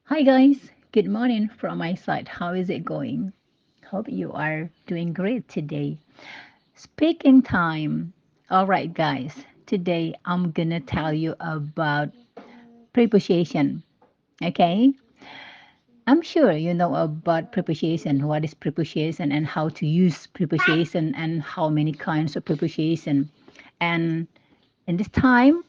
Hi guys, good morning from my side. How is it going? Hope you are doing great today. Speaking time. All right, guys. Today I'm gonna tell you about preposition. Okay? I'm sure you know about preposition, what is preposition and how to use preposition and how many kinds of preposition. And in this time,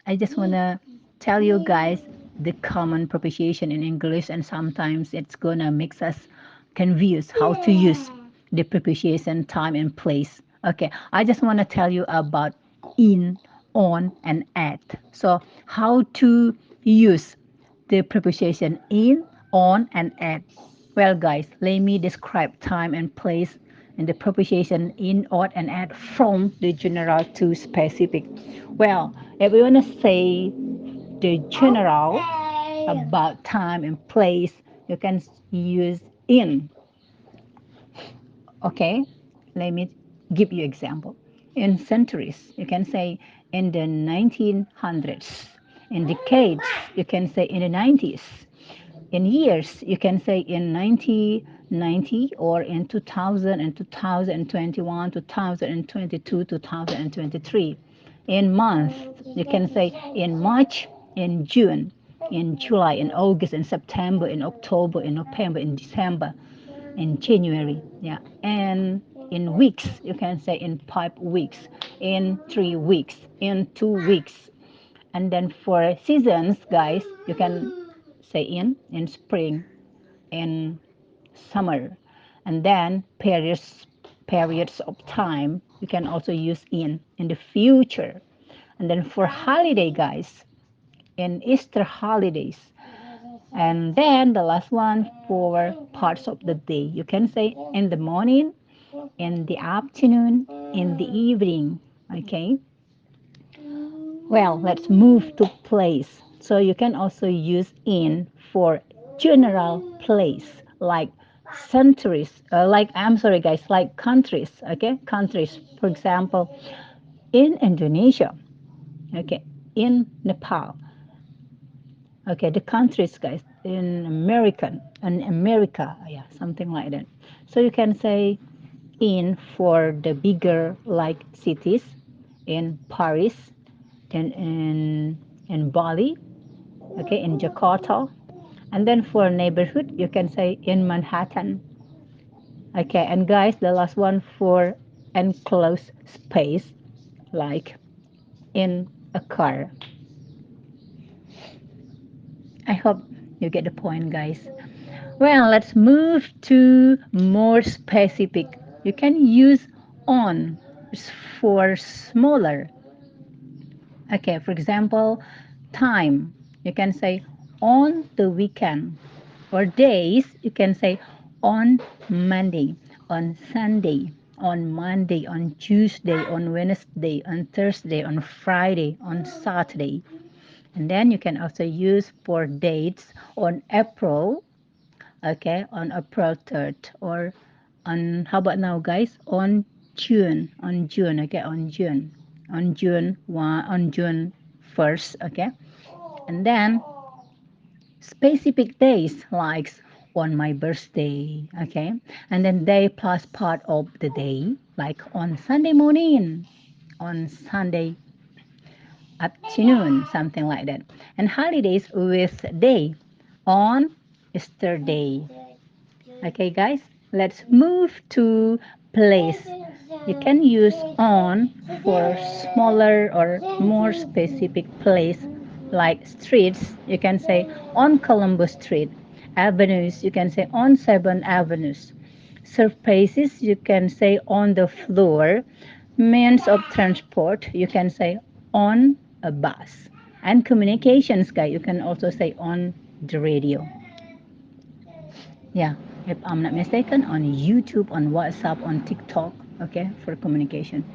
I just want to tell you guys the common preposition in English, and sometimes it's gonna make us confused how to use the preposition time and place. Okay, I just want to tell you about in, on, and at. So, how to use the preposition in, on, and at. Well, guys, let me describe time and place and the preposition in, on, and at from the general to specific. Well, if we want to say the general about time and place, you can use in. Okay, let me give you example. In centuries, you can say in the 1900s. In decades, you can say in the 90s. In years, you can say in 1990 or in 2000 and 2021, 2022, 2023. In month, you can say in March, in June, in July, in August, in September, in October, in November, in December, in January. Yeah. And in weeks, you can say in 5 weeks, in 3 weeks, in 2 weeks. And then for seasons, guys, you can say in spring, in summer. And then periods of time, you can also use in the future. And then for holiday, guys, in Easter holidays. And then the last one for parts of the day. You can say in the morning, in the afternoon, in the evening. Okay. Well, let's move to place. So you can also use in for general place, like centuries, like, I'm sorry guys, like countries, okay? Countries, for example, in Indonesia, okay, in Nepal, okay, the countries, guys, in America, yeah, something like that. So you can say in for the bigger like cities, in Paris, in Bali, okay, in Jakarta. And then for neighborhood, you can say in Manhattan. Okay, and guys, the last one for enclosed space, like in a car. I hope you get the point, guys. Well, let's move to more specific. You can use on for smaller. Okay, for example, time. You can say on the weekend. Or days, you can say on Monday, on Sunday, on Monday, on Tuesday, on Wednesday, on Thursday, on Friday, on Saturday. And then you can also use for dates on April, okay, on April 3rd, or on, how about now, guys, on June, okay, on June 1, on June 1st, okay. And then specific days like on my birthday, okay, and then day plus part of the day, like on Sunday morning, on Sunday afternoon, something like that. And holidays with day on Easter day. Okay, guys, let's move to place. You can use on for smaller or more specific place, like streets. You can say on Columbus Street. Avenues, you can say on 7 avenues. Surfaces, you can say on the floor. Means of transport, you can say on a bus. And communications, guy, you can also say on the radio. Yeah, if I'm not mistaken, on YouTube, on WhatsApp, on TikTok, okay, for communication.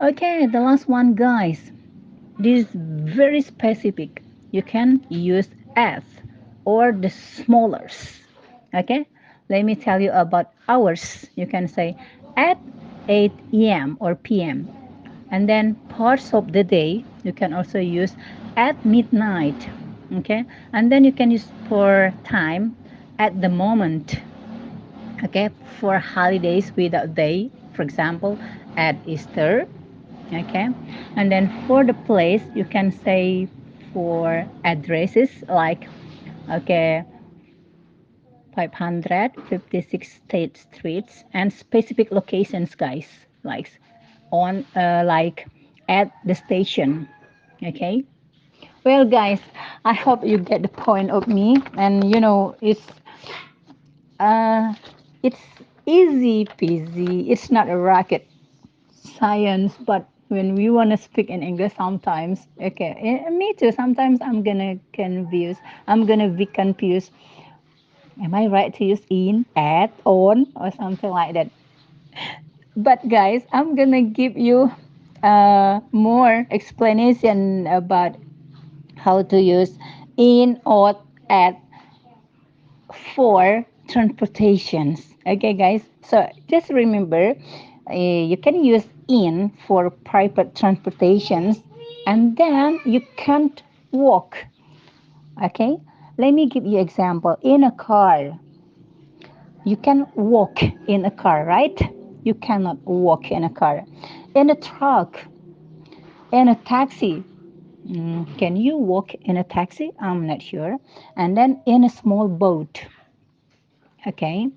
Okay, the last one, guys. This is very specific. You can use as or the smallers. Okay, let me tell you about hours. You can say at 8 a.m. or p.m. And then parts of the day, you can also use at midnight. Okay, and then you can use for time at the moment. Okay, for holidays without they, for example, at Easter. Okay, and then for the place you can say for addresses like, okay, 556 state streets and specific locations, guys, like on like at the station. Okay, well guys, I hope you get the point of me, and uh it's easy peasy, it's not a rocket science, but when we want to speak in English sometimes, okay, me too, sometimes I'm gonna be confused. Am I right to use in, at, on, or something like that? But guys, I'm gonna give you more explanation about how to use in or at for transportations. Okay, guys. So just remember, you can use in for private transportations, and then you can't walk. Okay. Let me give you example. In a car, you can walk in a car, right? You cannot walk in a car. In a truck, in a taxi, can you walk in a taxi? I'm not sure. And then in a small boat, okay.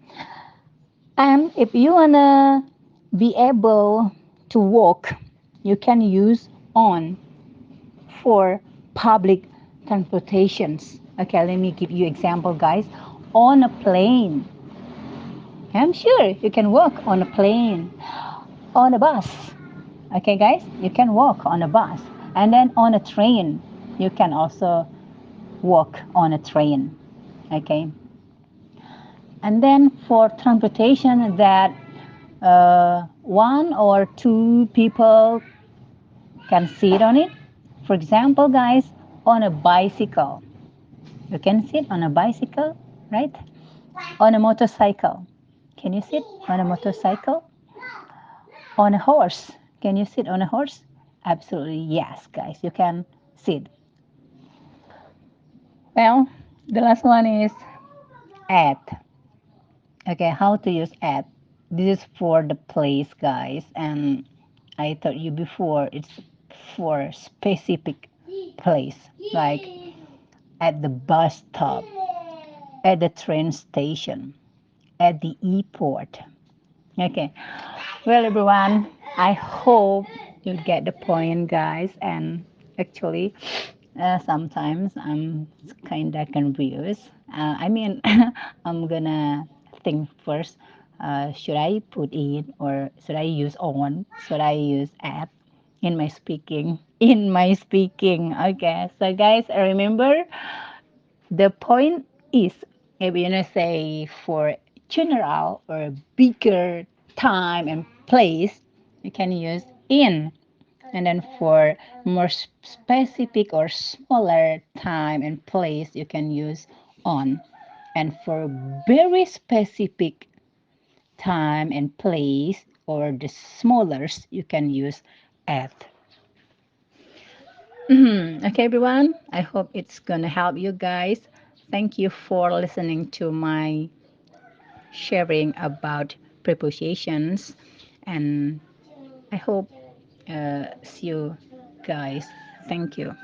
And if you wanna be able to walk, you can use on for public transportations. Okay, let me give you example, guys. On a plane, I'm sure you can walk on a plane. On a bus, okay, guys, you can walk on a bus. And then on a train, you can also walk on a train. Okay, and then for transportation that one or two people can sit on it. For example, guys, on a bicycle, you can sit on a bicycle, right? On a motorcycle, can you sit on a motorcycle? On a horse, can you sit on a horse? Absolutely, yes, guys, you can sit. Well, the last one is at. Okay, how to use at. This is for the place, guys, and I told you before it's for specific place, like at the bus stop, at the train station, at the airport. Okay, well, everyone, I hope you get the point, guys. And actually, sometimes I'm kind of confused. I mean, I'm gonna think first. Should I put in or should I use on? Should I use at in my speaking? In my speaking. Okay. So, guys, remember the point is, if you want to say for general or bigger time and place, you can use in. And then for more specific or smaller time and place, you can use on. And for very specific time and place or the smallest, you can use at. Okay, everyone. I hope it's gonna help you guys. Thank you for listening to my sharing about prepositions, and I hope see you guys. Thank you.